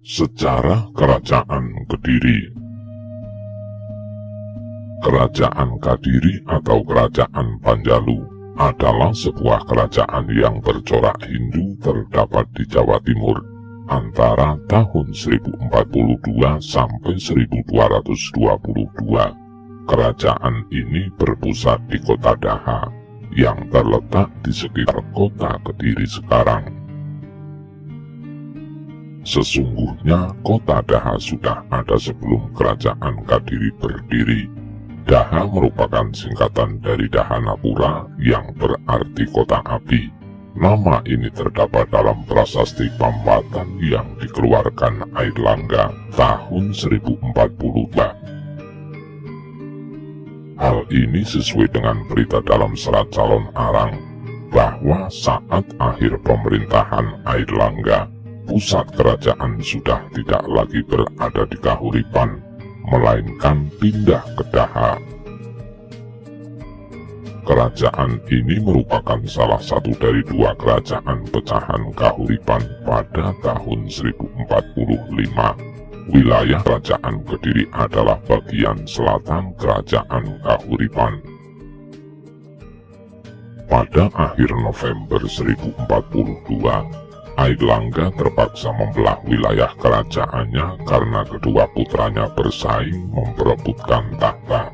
Sejarah Kerajaan Kediri. Kerajaan Kadiri atau Kerajaan Panjalu adalah sebuah kerajaan yang bercorak Hindu terdapat di Jawa Timur antara tahun 1042 sampai 1222. Kerajaan ini berpusat di kota Daha yang terletak di sekitar kota Kediri sekarang. Sesungguhnya kota Daha sudah ada sebelum Kerajaan Kadiri berdiri. Daha merupakan singkatan dari Dahanapura yang berarti kota api. Nama ini terdapat dalam prasasti Pambatan yang dikeluarkan Airlangga tahun 1042. Hal ini sesuai dengan berita dalam serat calon Arang bahwa saat akhir pemerintahan Airlangga, pusat kerajaan sudah tidak lagi berada di Kahuripan, melainkan pindah ke Daha. Kerajaan ini merupakan salah satu dari dua kerajaan pecahan Kahuripan pada tahun 1045. Wilayah Kerajaan Kediri adalah bagian selatan Kerajaan Kahuripan. Pada akhir November 1042, Airlangga terpaksa membelah wilayah kerajaannya karena kedua putranya bersaing memperebutkan tahta.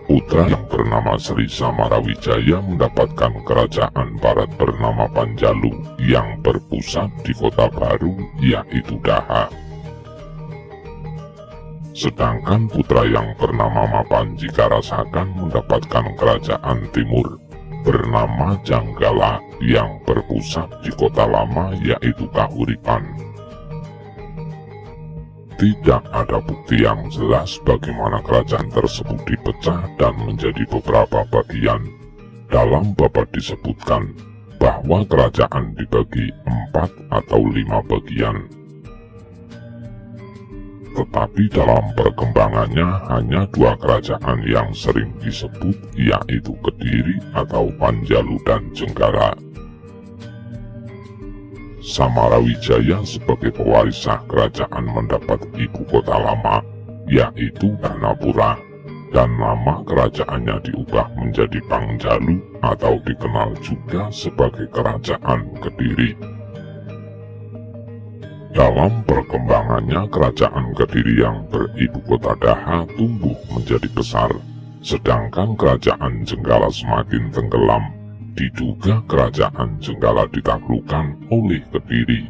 Putra yang bernama Sri Samarawijaya mendapatkan kerajaan barat bernama Panjalu yang berpusat di kota baru yaitu Daha. Sedangkan putra yang bernama Mapanjika Rasakan mendapatkan kerajaan timur bernama Janggala yang berpusat di kota lama yaitu Kahuripan. Tidak ada bukti yang jelas bagaimana kerajaan tersebut dipecah dan menjadi beberapa bagian. Dalam bab disebutkan bahwa kerajaan dibagi 4 atau 5 bagian. Tetapi dalam perkembangannya hanya dua kerajaan yang sering disebut yaitu Kediri atau Panjalu dan Jenggala. Samarawijaya sebagai pewaris sah kerajaan mendapat ibu kota lama yaitu Dahanapura dan nama kerajaannya diubah menjadi Panjalu atau dikenal juga sebagai Kerajaan Kediri. Dalam perkembangannya, Kerajaan Kediri yang beribu kota Daha tumbuh menjadi besar, sedangkan Kerajaan Jenggala semakin tenggelam. Diduga Kerajaan Jenggala ditaklukkan oleh Kediri.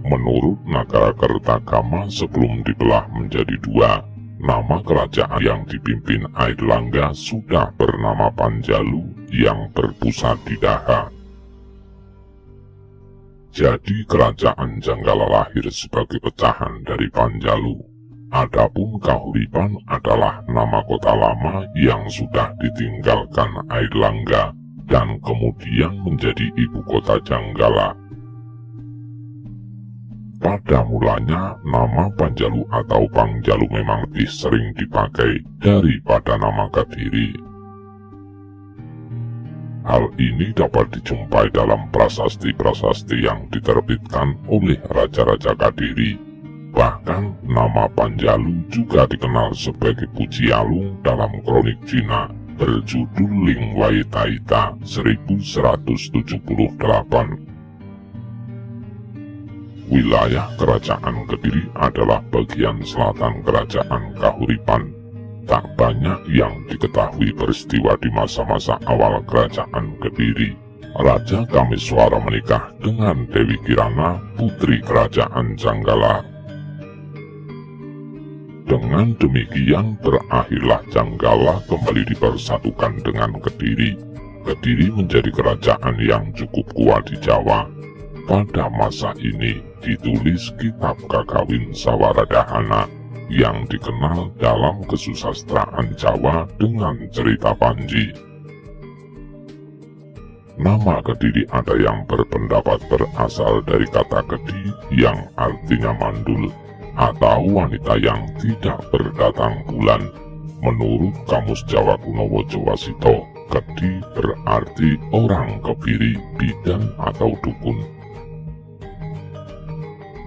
Menurut Nagarakertagama, sebelum dibelah menjadi dua, nama kerajaan yang dipimpin Airlangga sudah bernama Panjalu yang berpusat di Daha. Jadi kerajaan Janggala lahir sebagai pecahan dari Panjalu. Adapun Kahuripan adalah nama kota lama yang sudah ditinggalkan Airlangga dan kemudian menjadi ibu kota Janggala. Pada mulanya, nama Panjalu atau Pangjalu memang lebih sering dipakai daripada nama Kediri. Hal ini dapat dijumpai dalam prasasti-prasasti yang diterbitkan oleh Raja-Raja Kadiri. Bahkan nama Panjalu juga dikenal sebagai Pujialung dalam kronik Cina berjudul Lingwai Taita 1178. Wilayah Kerajaan Kediri adalah bagian selatan Kerajaan Kahuripan. Tak banyak yang diketahui peristiwa di masa-masa awal Kerajaan Kediri. Raja Kamiswara menikah dengan Dewi Kirana, putri Kerajaan Janggala. Dengan demikian berakhirlah Janggala kembali dipersatukan dengan Kediri. Kediri menjadi kerajaan yang cukup kuat di Jawa. Pada masa ini ditulis kitab Kakawin Sawaradahana yang dikenal dalam kesusastraan Jawa dengan cerita Panji. Nama Kediri ada yang berpendapat berasal dari kata Kedi yang artinya mandul atau wanita yang tidak berdatang bulan. Menurut Kamus Jawa Kuno Wojowasito, Kedi berarti orang kebiri, bidan atau dukun.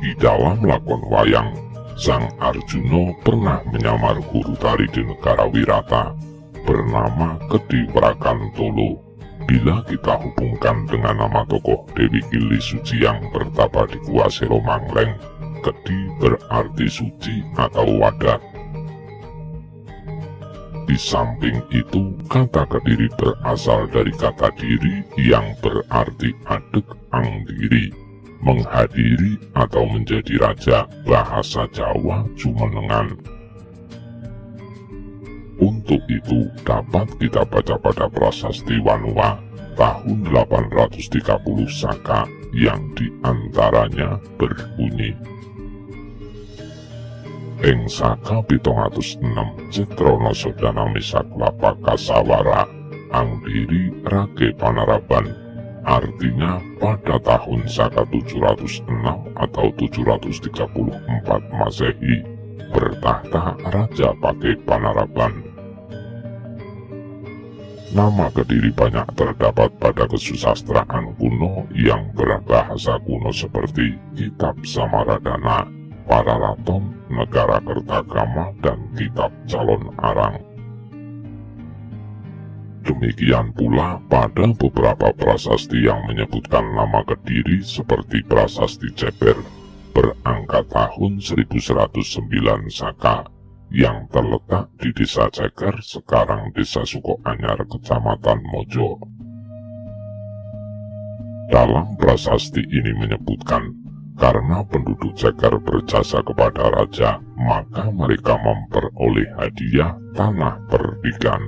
Di dalam lakon wayang, Sang Arjuna pernah menyamar guru tari di negara Wirata bernama Kedhi Wakantolo. Bila kita hubungkan dengan nama tokoh Dewi Kili Suci yang bertapa di Gua Selo Mangleng, Kedhi berarti suci atau wadah. Di samping itu, kata Kediri berasal dari kata diri yang berarti adek angdiri, menghadiri atau menjadi raja, bahasa Jawa Jumenengan. Untuk itu dapat kita baca pada prasasti Wanua tahun 830 Saka yang diantaranya berbunyi: Ing Saka 706 Citrono Sodana Misaklapa Kasawara Angdiri Rage Panaraban. Artinya pada tahun Saka 706 atau 734 Masehi bertahta Raja Pake Panaraban. Nama Kediri banyak terdapat pada kesusastraan kuno yang berbahasa kuno seperti Kitab Samaradana, Pararaton, Negara Kertagama, dan Kitab Calon Arang. Demikian pula pada beberapa prasasti yang menyebutkan nama Kediri seperti prasasti Ceper berangkat tahun 1109 Saka yang terletak di Desa Ceker, sekarang Desa Sukoanyar, Kecamatan Mojo. Dalam prasasti ini menyebutkan karena penduduk Ceker berjasa kepada raja, maka mereka memperoleh hadiah tanah perdikan.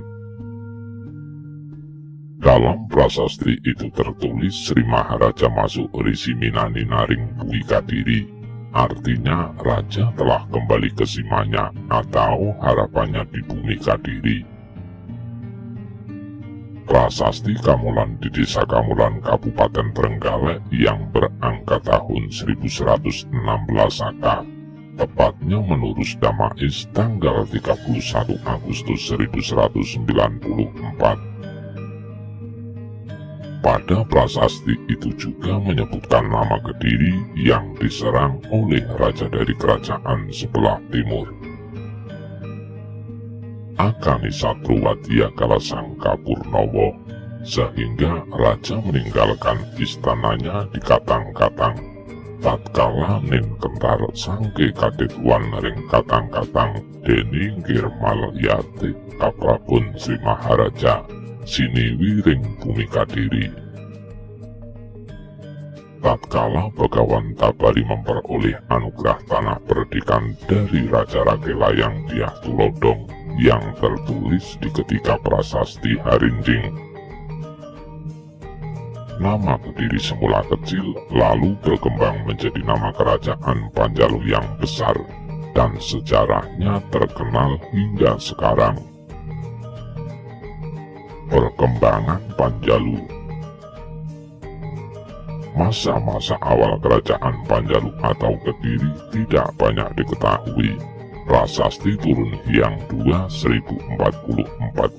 Dalam prasasti itu tertulis Sri Maharaja masuk Risi Minani Naring Bui Kadiri. Artinya raja telah kembali ke Simanya atau harapannya di bumi Kadiri. Prasasti Kamulan di Desa Kamulan Kabupaten Trenggalek yang berangkat tahun 1116 Saka, tepatnya menurut Damais tanggal 31 Agustus 1194. Pada prasasti itu juga menyebutkan nama Kediri yang diserang oleh raja dari kerajaan sebelah timur, Akani Satruwadia Kalasangka Purnowo, sehingga raja meninggalkan istananya di Katang-Katang. Tatkala nin kentar sangke kadetuan ring Katang-Katang deni Girmal Yati Kaprabun Sri Maharaja Siniwi ring bumi Kadiri. Tatkala Begawan Tabari memperoleh anugerah tanah perdikan dari Raja Rakelayang Dyah Tulodong yang tertulis di ketiga prasasti Harinjing. Nama Kediri semula kecil lalu berkembang menjadi nama kerajaan Panjalu yang besar dan sejarahnya terkenal hingga sekarang. Perkembangan Panjalu. Masa-masa awal kerajaan Panjalu atau Kediri tidak banyak diketahui. Prasasti Turun Hyang 2 1044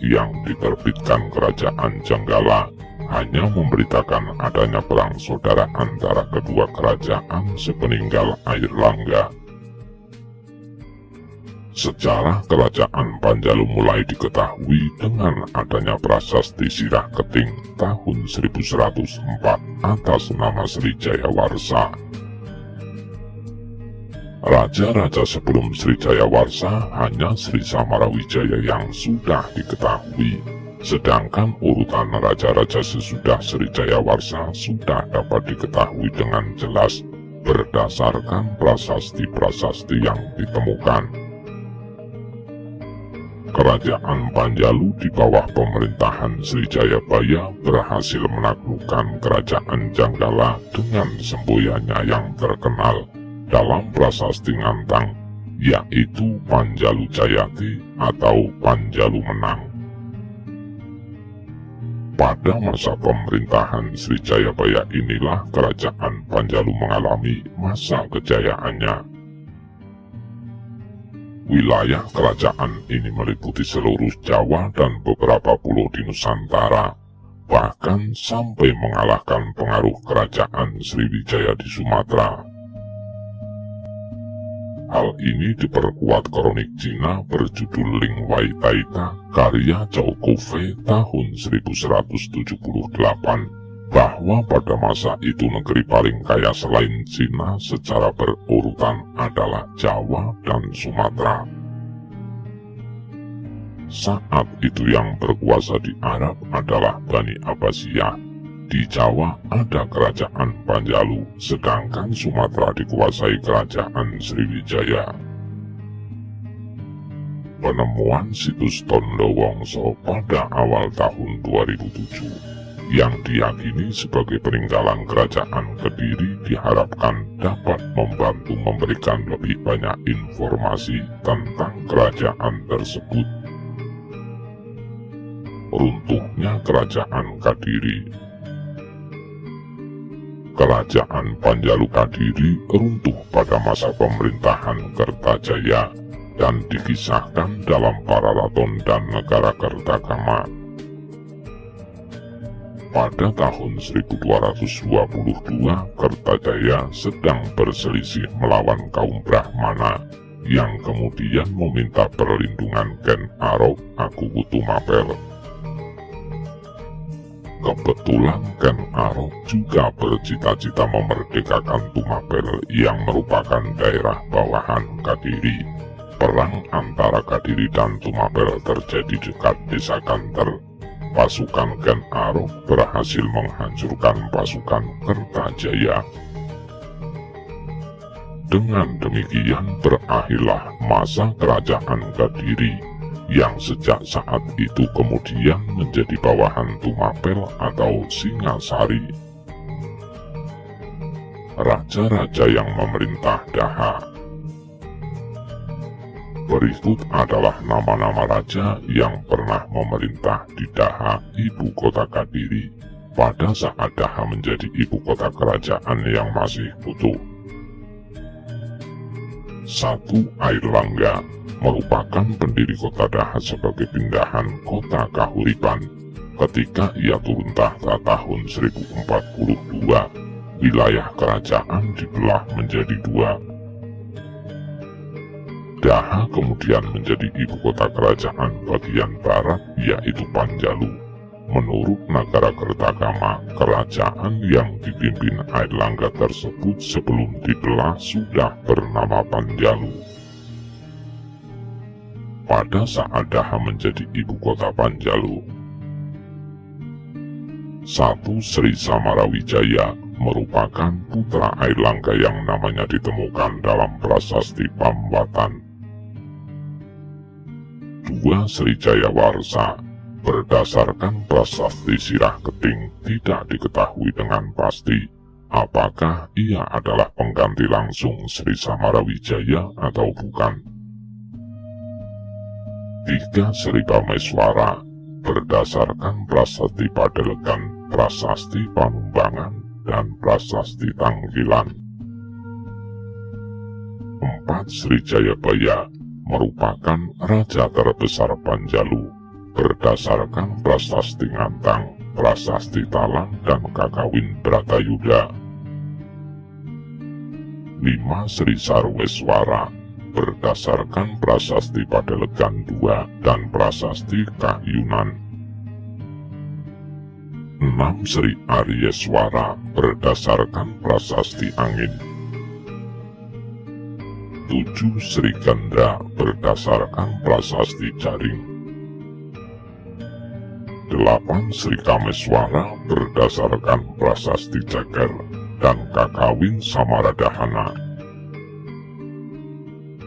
yang diterbitkan kerajaan Jenggala hanya memberitakan adanya perang saudara antara kedua kerajaan sepeninggal Airlangga. Sejarah kerajaan Panjalu mulai diketahui dengan adanya prasasti Sirah Keting tahun 1104 atas nama Sri Jayawarsa. Raja-raja sebelum Sri Jayawarsa hanya Sri Samarawijaya yang sudah diketahui, sedangkan urutan raja-raja sesudah Sri Jayawarsa sudah dapat diketahui dengan jelas berdasarkan prasasti-prasasti yang ditemukan. Kerajaan Panjalu di bawah pemerintahan Sri Jayabaya berhasil menaklukkan kerajaan Jenggala dengan semboyannya yang terkenal dalam prasasti Ngantang, yaitu Panjalu Jayati atau Panjalu Menang. Pada masa pemerintahan Sri Jayabaya inilah kerajaan Panjalu mengalami masa kejayaannya. Wilayah kerajaan ini meliputi seluruh Jawa dan beberapa pulau di Nusantara, bahkan sampai mengalahkan pengaruh kerajaan Sriwijaya di Sumatera. Hal ini diperkuat kronik Cina berjudul Ling Wai Taita karya Zhou Kufei tahun 1178, bahwa pada masa itu negeri paling kaya selain Cina secara berurutan adalah Jawa dan Sumatera. Saat itu yang berkuasa di Arab adalah Bani Abbasiyah. Di Jawa ada kerajaan Panjalu, sedangkan Sumatera dikuasai kerajaan Sriwijaya. Penemuan situs Tondo Wongso pada awal tahun 2007 yang diyakini sebagai peninggalan kerajaan Kediri diharapkan dapat membantu memberikan lebih banyak informasi tentang kerajaan tersebut. Runtuhnya kerajaan Kediri. Kerajaan Panjalu Kediri runtuh pada masa pemerintahan Kertajaya dan dikisahkan dalam Pararaton dan Negara Kertagama. Pada tahun 1222, Kertajaya sedang berselisih melawan kaum Brahmana yang kemudian meminta perlindungan Ken Arok Akukutumapel. Kebetulan Ken Arok juga bercita-cita memerdekakan Tumapel yang merupakan daerah bawahan Kediri. Perang antara Kediri dan Tumapel terjadi dekat desa Kanter. Pasukan Ken Arok berhasil menghancurkan pasukan Kertajaya. Dengan demikian berakhirlah masa kerajaan Kediri, yang sejak saat itu kemudian menjadi bawahan Tumapel atau Singasari. Raja-raja yang memerintah Daha. Berikut adalah nama-nama raja yang pernah memerintah di Daha, ibu kota Kediri, pada saat Daha menjadi ibu kota kerajaan yang masih utuh. 1. Airlangga merupakan pendiri kota Daha sebagai pindahan kota Kahuripan. Ketika ia turun tahta tahun 1042, wilayah kerajaan dibelah menjadi dua. Daha kemudian menjadi ibu kota kerajaan bagian barat, yaitu Panjalu. Menurut Nagara Kertagama, kerajaan yang dipimpin Airlangga tersebut sebelum dibelah sudah bernama Panjalu. Pada saat Daha menjadi ibu kota Panjalu, 1. Sri Samarawijaya merupakan putra Airlangga yang namanya ditemukan dalam prasasti Pambatan. 2. Sri Jayawarsa. Berdasarkan prasasti Sirah Keting, tidak diketahui dengan pasti apakah ia adalah pengganti langsung Sri Samarawijaya atau bukan. 3. Sri Bameswara. Berdasarkan prasasti Padelegan, prasasti Panumbangan, dan prasasti Tanggilan. 4. Sri Jayabaya merupakan raja terbesar Panjalu. Berdasarkan prasasti Ngantang, prasasti Talang, dan Kakawin Bratayuda. 5. Sri Sarweswara. Berdasarkan prasasti Padelegan II dan prasasti Kahyunan. 6. Sri Aryeswara. Berdasarkan prasasti Angin. 7. Sri Gandra. Berdasarkan prasasti Jaring. 8. Sri Kameswara. Berdasarkan prasasti Ceker dan Kakawin Samaradahana.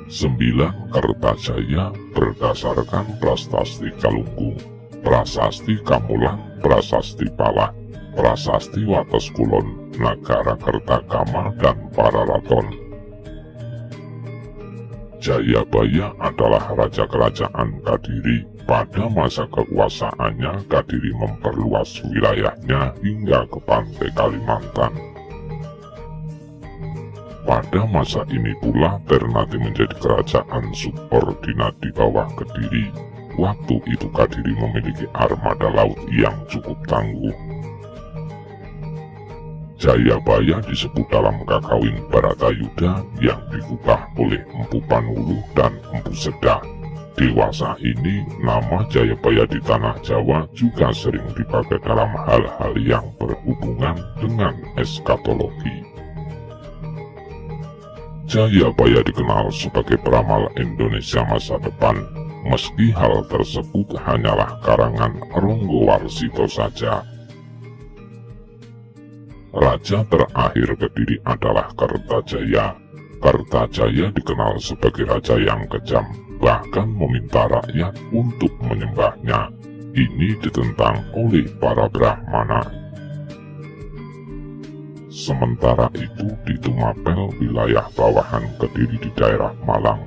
9. Kertajaya. Berdasarkan prasasti Galunggung, prasasti Kamulan, prasasti Palah, prasasti Wates Kulon, Nagara Kertagama, dan Pararaton. Jayabaya adalah raja kerajaan Kediri. Pada masa kekuasaannya, Kediri memperluas wilayahnya hingga ke pantai Kalimantan. Pada masa ini pula Ternate menjadi kerajaan subordinat di bawah Kediri. Waktu itu Kediri memiliki armada laut yang cukup tangguh. Jayabaya disebut dalam kakawin Baratayuda yang digugah oleh Empu Panuluh dan Empu Sedah. Dewasa ini, nama Jayabaya di tanah Jawa juga sering dipakai dalam hal-hal yang berhubungan dengan eskatologi. Jayabaya dikenal sebagai peramal Indonesia masa depan, meski hal tersebut hanyalah karangan Ronggowarsito saja. Raja terakhir Kediri adalah Kertajaya. Kertajaya dikenal sebagai raja yang kejam, bahkan meminta rakyat untuk menyembahnya. Ini ditentang oleh para Brahmana. Sementara itu di Tumapel, wilayah bawahan Kediri di daerah Malang,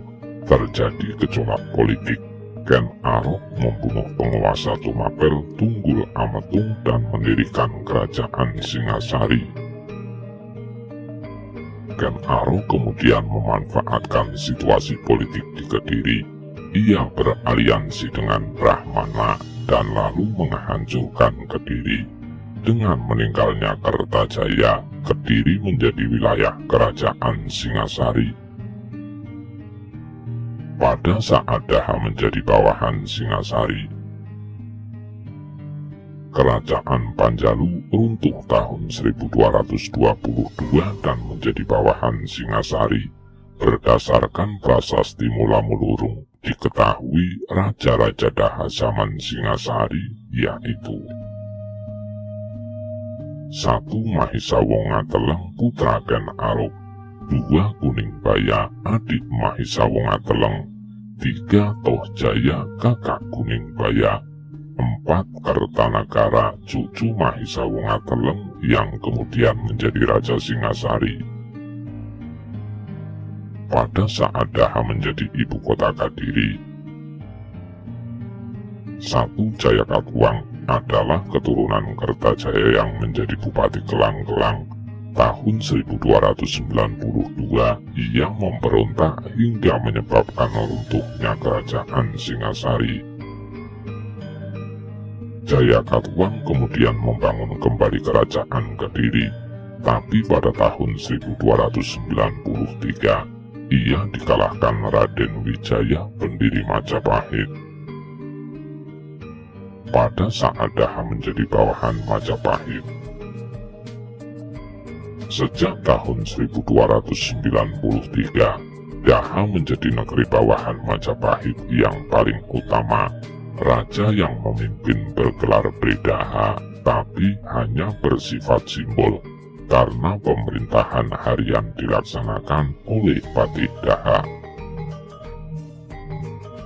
terjadi gejolak politik. Ken Arok membunuh penguasa Tumapel Tunggul Ametung dan mendirikan kerajaan Singasari. Ken Arok kemudian memanfaatkan situasi politik di Kediri. Ia beraliansi dengan Brahmana dan lalu menghancurkan Kediri. Dengan meninggalnya Kertajaya, Kediri menjadi wilayah kerajaan Singasari. Pada saat Daha menjadi bawahan Singasari, kerajaan Panjalu runtuh tahun 1222 dan menjadi bawahan Singasari. Berdasarkan prasasti Mula Mulurung, diketahui raja-raja Daha zaman Singasari yaitu 1. Mahisa Wongateleng putra Ken Arok, 2. Kuningbaya adik Mahisa Wongateleng, 3. Tohjaya kakak Kuningbaya, 4. Kertanagara cucu Mahisa Wongateleng yang kemudian menjadi Raja Singasari. Pada saat Daha menjadi ibu kota Kediri, 1. Jayakatwang adalah keturunan Kertajaya yang menjadi Bupati Kelang-Kelang. Tahun 1292, ia memberontak hingga menyebabkan runtuhnya kerajaan Singasari. Jayakatwang kemudian membangun kembali kerajaan Kediri, tapi pada tahun 1293, ia dikalahkan Raden Wijaya, pendiri Majapahit. Pada saat Daha menjadi bawahan Majapahit, sejak tahun 1293, Daha menjadi negeri bawahan Majapahit yang paling utama. Raja yang memimpin bergelar Bredaha, tapi hanya bersifat simbol, karena pemerintahan harian dilaksanakan oleh Patih Daha.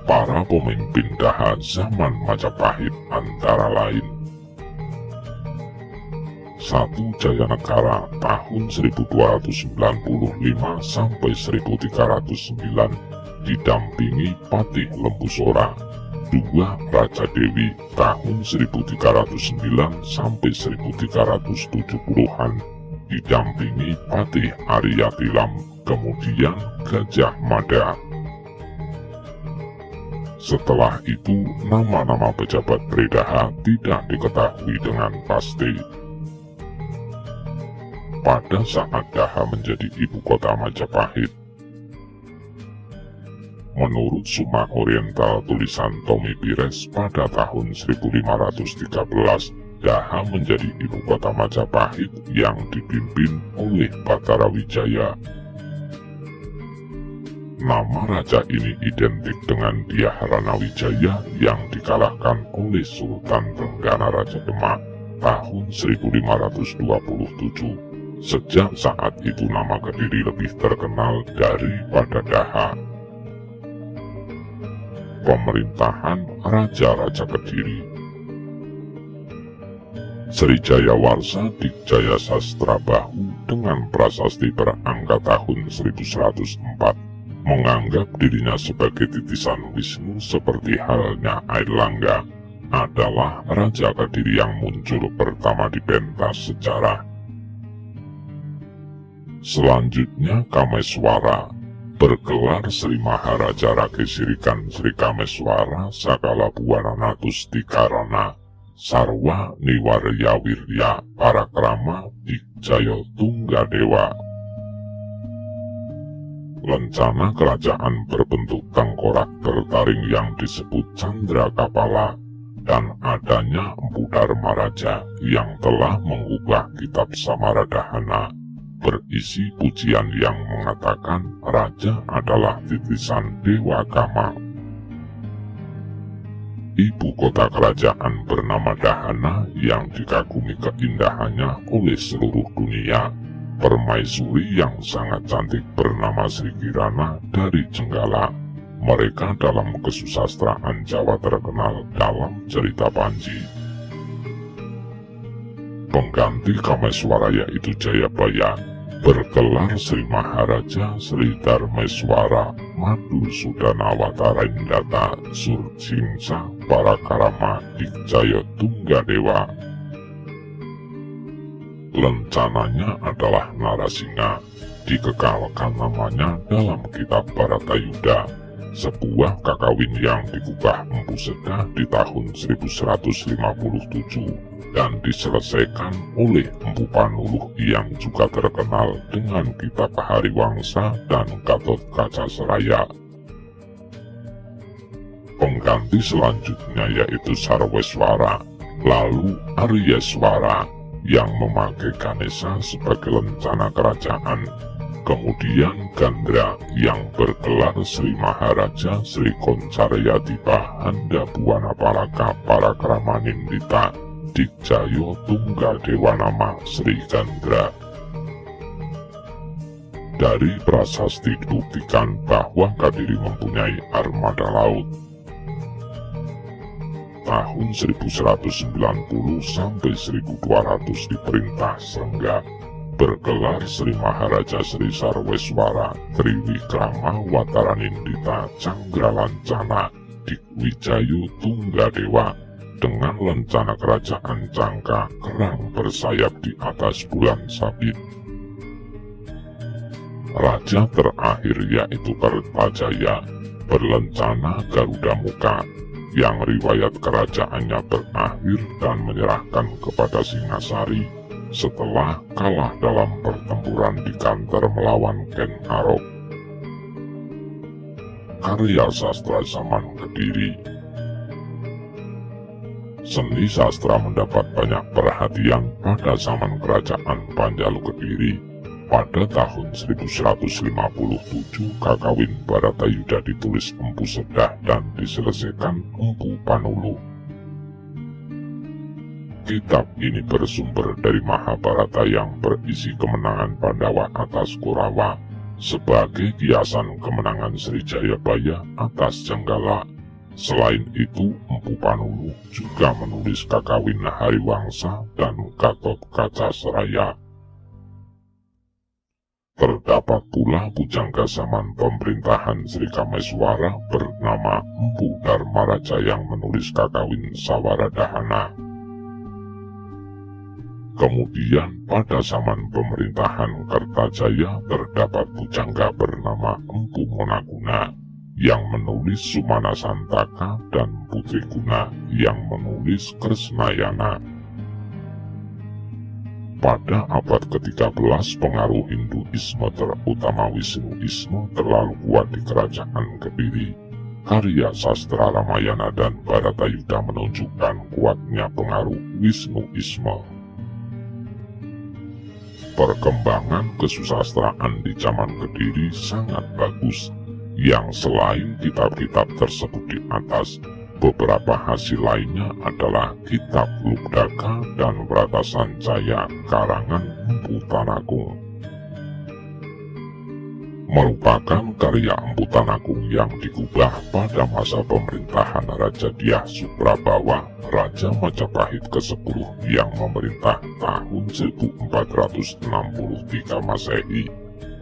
Para pemimpin Daha zaman Majapahit antara lain: 1. Jayanegara tahun 1295 sampai 1309 didampingi Patih Lembusora. 2. Raja Dewi tahun 1309 sampai 1370-an didampingi Patih Arya Tilam, kemudian Gajah Mada. Setelah itu, nama-nama pejabat Bredaha tidak diketahui dengan pasti. Pada saat Daha menjadi ibu kota Majapahit, menurut Suma Oriental tulisan Tommy Pires pada tahun 1513, Daha menjadi ibu kota Majapahit yang dipimpin oleh Batara Wijaya. Nama raja ini identik dengan Dyaharana Wijaya yang dikalahkan oleh Sultan Trenggana Raja Demak tahun 1527. Sejak saat itu nama Kediri lebih terkenal daripada Daha. Pemerintahan Raja-Raja Kediri. Srijaya Warsa Dikjaya Sastra Bahu dengan prasasti berangka tahun 1104 menganggap dirinya sebagai titisan Wisnu seperti halnya Airlangga, adalah Raja Kediri yang muncul pertama di pentas sejarah. Selanjutnya Kameswara, bergelar Sri Maharaja Rakesirikan Sri Kameswara Sakala Buwana Natustika Rana, Sarwa Niwarya Wirya Parakrama Dikjaya Tunggadewa. Lencana kerajaan berbentuk tengkorak bertaring yang disebut Candra Kapala, dan adanya Empu Dharmaraja yang telah mengubah kitab Samaradhana berisi pujian yang mengatakan raja adalah titisan Dewa Kama. Ibu kota kerajaan bernama Dahana yang dikagumi keindahannya oleh seluruh dunia. Permaisuri yang sangat cantik bernama Sri Kirana dari Jenggala. Mereka dalam kesusastraan Jawa terkenal dalam cerita Panji. Pengganti Kameswara yaitu Jayabaya bergelar Sri Maharaja Sri Dharmeswara Madhusudana Wataraindata Surjingsa Parakarama Dikjaya Tunggadewa. Lencananya adalah Narasingha, dikekalkan namanya dalam kitab Bharatayuda, sebuah kakawin yang digubah Empu Sedah di tahun 1157 dan diselesaikan oleh Empu Panuluh yang juga terkenal dengan kitab Hariwangsa dan Gatotkaca-seraya. Pengganti selanjutnya yaitu Sarweswara, lalu Aryeswara yang memakai Ganesha sebagai lencana kerajaan, kemudian Gandra yang bergelar Sri Maharaja Sri Koncaryadipa Handa Buwana Palaka Parakramanindita Dikjaya Tunggadewa nama Sri Gandra. Dari prasasti dibuktikan bahwa Kadiri mempunyai armada laut. Tahun 1190 sampai 1200 diperintah Sengga bergelar Sri Maharaja Sri Sarweswara Triwikrama Wataranindita Cangralancana Dikwijaya Tunggadewa dengan lencana kerajaan Cangka Kerang bersayap di atas bulan sabit. Raja terakhir yaitu Kertajaya berlencana Garuda Muka, yang riwayat kerajaannya berakhir dan menyerahkan kepada Singasari setelah kalah dalam pertempuran di Kanter melawan Ken Arok. Karya sastra zaman Kediri. Seni sastra mendapat banyak perhatian pada zaman kerajaan Panjalu Kediri. Pada tahun 1157, kakawin Bharatayuda ditulis Empu Sedah dan diselesaikan Empu Panuluh. Kitab ini bersumber dari Mahabharata yang berisi kemenangan Pandawa atas Kurawa sebagai kiasan kemenangan Sri Jayabaya atas Jenggala. Selain itu, Empu Panuluh juga menulis kakawin Hariwangsa dan Gatotkaca-seraya. Terdapat pula pujangga zaman pemerintahan Sri Kameswara bernama Empu Dharmaraja yang menulis kakawin Sawaradhana. Kemudian pada zaman pemerintahan Kertajaya terdapat pujangga bernama Empu Monaguna yang menulis Sumana Santaka dan Putri Guna yang menulis Kresnayana. Pada abad ke-13 pengaruh Hinduisme terutama Wisnuisme terlalu kuat di kerajaan Kediri. Karya sastra Ramayana dan Bharatayuda menunjukkan kuatnya pengaruh Wisnuisme. Perkembangan kesusastraan di zaman Kediri sangat bagus, yang selain kitab-kitab tersebut di atas, beberapa hasil lainnya adalah kitab Lubdaka dan Bratasancaya karangan Empu Tanakung. Merupakan karya Empu Tanakung yang digubah pada masa pemerintahan Raja Dyah Suprabawa, Raja Majapahit ke-10 yang memerintah tahun 1463 Masehi,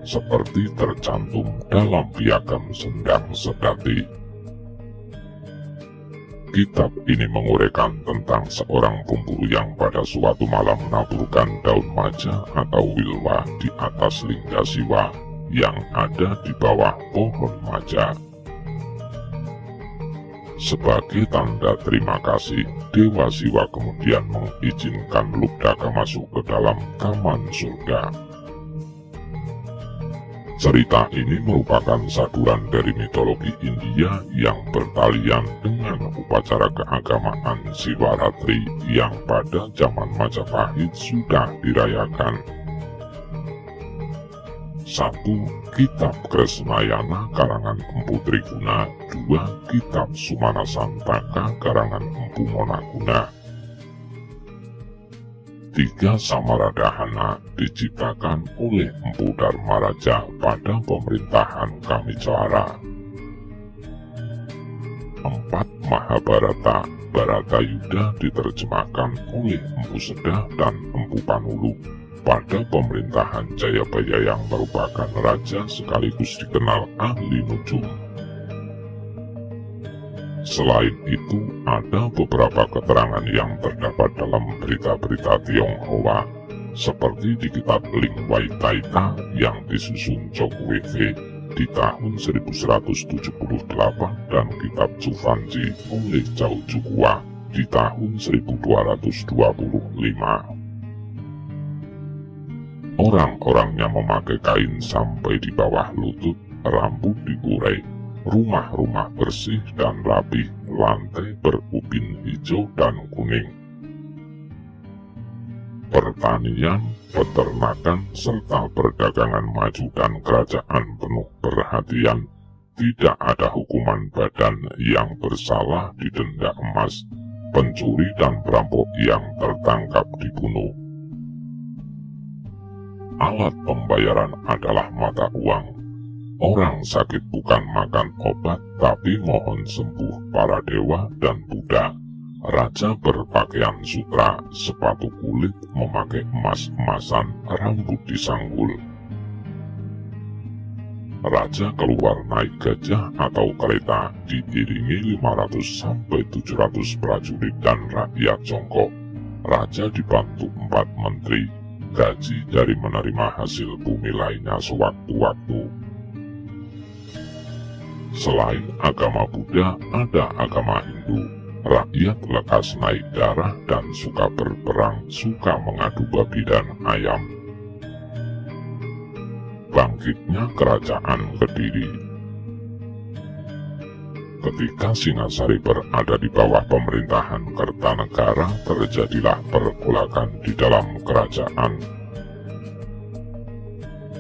seperti tercantum dalam Piagam Sendang Sedati. Kitab ini menguraikan tentang seorang pemburu yang pada suatu malam menaburkan daun maja atau wilwa di atas Sebagai tanda terima kasih, Dewa Siwa kemudian mengizinkan Lugdaka masuk ke dalam taman surga. Cerita ini merupakan saduran dari mitologi India yang bertalian dengan upacara keagamaan Sivaratri yang pada zaman Majapahit sudah dirayakan. 1. Kitab Kresnayana karangan Empu Triguna. 2. Kitab Sumana Santaka karangan Empu Monaguna. 3. Samaradahana diciptakan oleh Empu Dharmaraja pada pemerintahan Kamiclara. 4. Mahabharata Bharatayuda diterjemahkan oleh Empu Sedah dan Empu Panulu pada pemerintahan Jayabaya yang merupakan raja sekaligus dikenal ahli nujum. Selain itu, ada beberapa keterangan yang terdapat dalam berita-berita Tionghoa, seperti di kitab Lingwai Taita yang disusun Choku Wefe di tahun 1178 dan kitab Chufanji oleh Zhao Zhuhua di tahun 1225. Orang-orangnya memakai kain sampai di bawah lutut, rambut diurai, rumah-rumah bersih dan rapi, lantai berubin hijau dan kuning. Pertanian, peternakan, serta perdagangan maju dan kerajaan penuh perhatian. Tidak ada hukuman badan yang bersalah didenda emas, pencuri dan perampok yang tertangkap dibunuh. Alat pembayaran adalah mata uang. Orang sakit bukan makan obat, tapi mohon sembuh para dewa dan Buddha. Raja berpakaian sutra, sepatu kulit, memakai emas-emasan, rambut disanggul. Raja keluar naik gajah atau kereta, diiringi 500-700 prajurit dan rakyat jongkok. Raja dibantu 4 menteri. Gaji dari menerima hasil bumi lainnya sewaktu-waktu. Selain agama Buddha, ada agama Hindu. Rakyat lekas naik darah dan suka berperang, suka mengadu babi dan ayam. Bangkitnya Kerajaan Kediri. Ketika Singasari berada di bawah pemerintahan Kertanegara, terjadilah pergolakan di dalam kerajaan.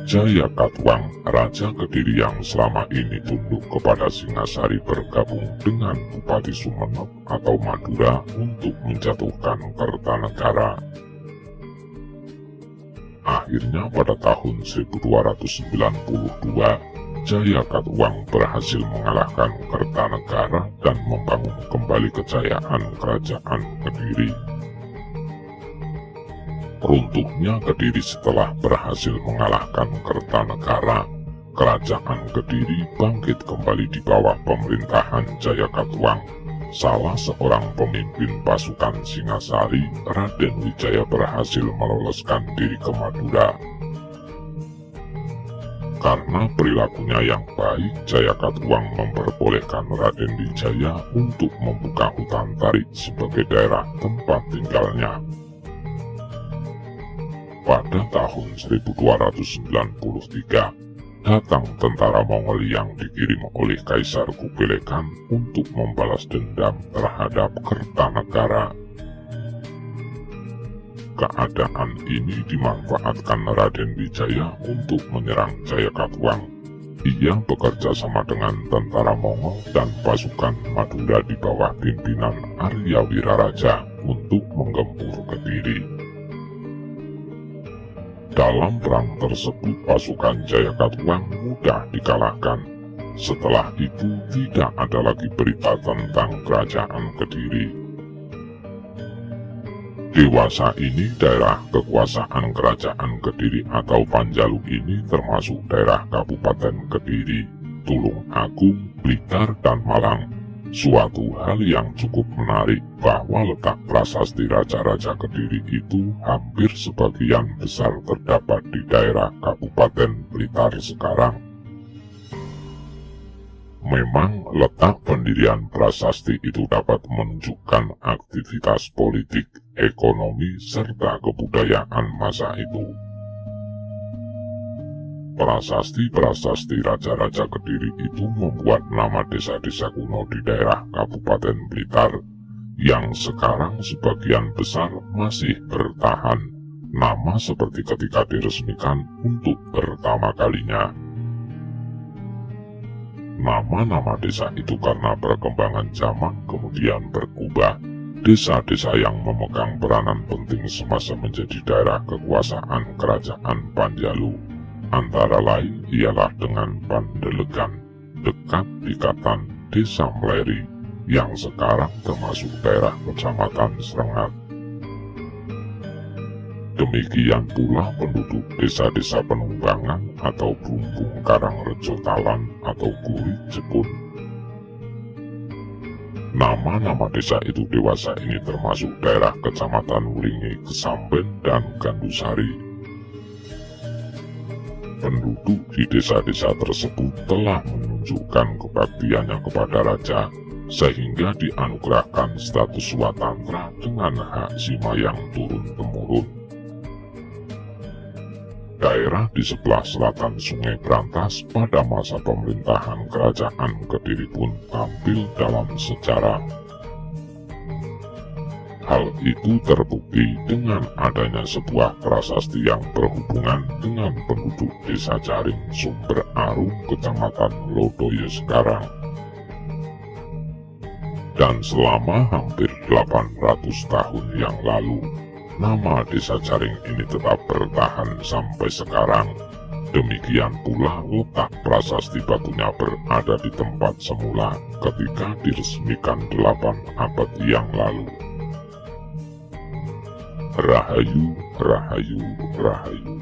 Jayakatwang, Raja Kediri yang selama ini tunduk kepada Singasari, bergabung dengan Bupati Sumenep atau Madura untuk menjatuhkan Kertanegara. Akhirnya pada tahun 1292, Jayakatwang berhasil mengalahkan Kertanegara dan membangun kembali kejayaan Kerajaan Kediri. Runtuhnya Kediri setelah berhasil mengalahkan Kertanegara, Kerajaan Kediri bangkit kembali di bawah pemerintahan Jayakatwang. Salah seorang pemimpin pasukan Singasari, Raden Wijaya, berhasil meloloskan diri ke Madura. Karena perilakunya yang baik, Jayakatwang memperbolehkan Raden Wijaya untuk membuka hutan tarik sebagai daerah tempat tinggalnya. Pada tahun 1293, datang tentara Mongol yang dikirim oleh Kaisar Kubilai Khan untuk membalas dendam terhadap Kertanegara. Keadaan ini dimanfaatkan Raden Wijaya untuk menyerang Jayakatwang. Ia bekerja sama dengan tentara Mongol dan pasukan Madura di bawah pimpinan Arya Wiraraja untuk menggempur Kediri. Dalam perang tersebut, pasukan Jayakatwang mudah dikalahkan. Setelah itu, tidak ada lagi berita tentang Kerajaan Kediri. Dewasa ini daerah kekuasaan Kerajaan Kediri atau Panjalu ini termasuk daerah Kabupaten Kediri, Tulung Agung, Blitar, dan Malang. Suatu hal yang cukup menarik bahwa letak prasasti Raja-Raja Kediri itu hampir sebagian besar terdapat di daerah Kabupaten Blitar sekarang. Memang letak pendirian prasasti itu dapat menunjukkan aktivitas politik, ekonomi, serta kebudayaan masa itu. Prasasti-prasasti raja-raja Kediri itu membuat nama desa-desa kuno di daerah Kabupaten Blitar yang sekarang sebagian besar masih bertahan nama seperti ketika diresmikan untuk pertama kalinya. Nama-nama desa itu karena perkembangan zaman kemudian berubah. Desa-desa yang memegang peranan penting semasa menjadi daerah kekuasaan Kerajaan Panjalu antara lain ialah dengan Pandelegan, dekat ikatan Desa Mleri, yang sekarang termasuk daerah Kecamatan Srengat. Demikian pula penduduk desa-desa Penumbangan atau Bumbung Karangrejo Talan atau Guri Jepun. Nama-nama desa itu dewasa ini termasuk daerah Kecamatan Wulingi, Kesamben, dan Gandusari. Penduduk di desa-desa tersebut telah menunjukkan kebaktiannya kepada raja, sehingga dianugerahkan status Swatantra dengan hak simayang turun-temurun. Daerah di sebelah selatan Sungai Brantas pada masa pemerintahan Kerajaan Kediri pun tampil dalam sejarah. Hal itu terbukti dengan adanya sebuah prasasti yang berhubungan dengan penduduk Desa Jaring, Sumber Arum, Kecamatan Lodoyo sekarang. Dan selama hampir 800 tahun yang lalu, nama Desa Jaring ini tetap bertahan sampai sekarang. Demikian pula letak prasasti batunya berada di tempat semula ketika diresmikan 8 abad yang lalu. Rahayu, Rahayu, Rahayu.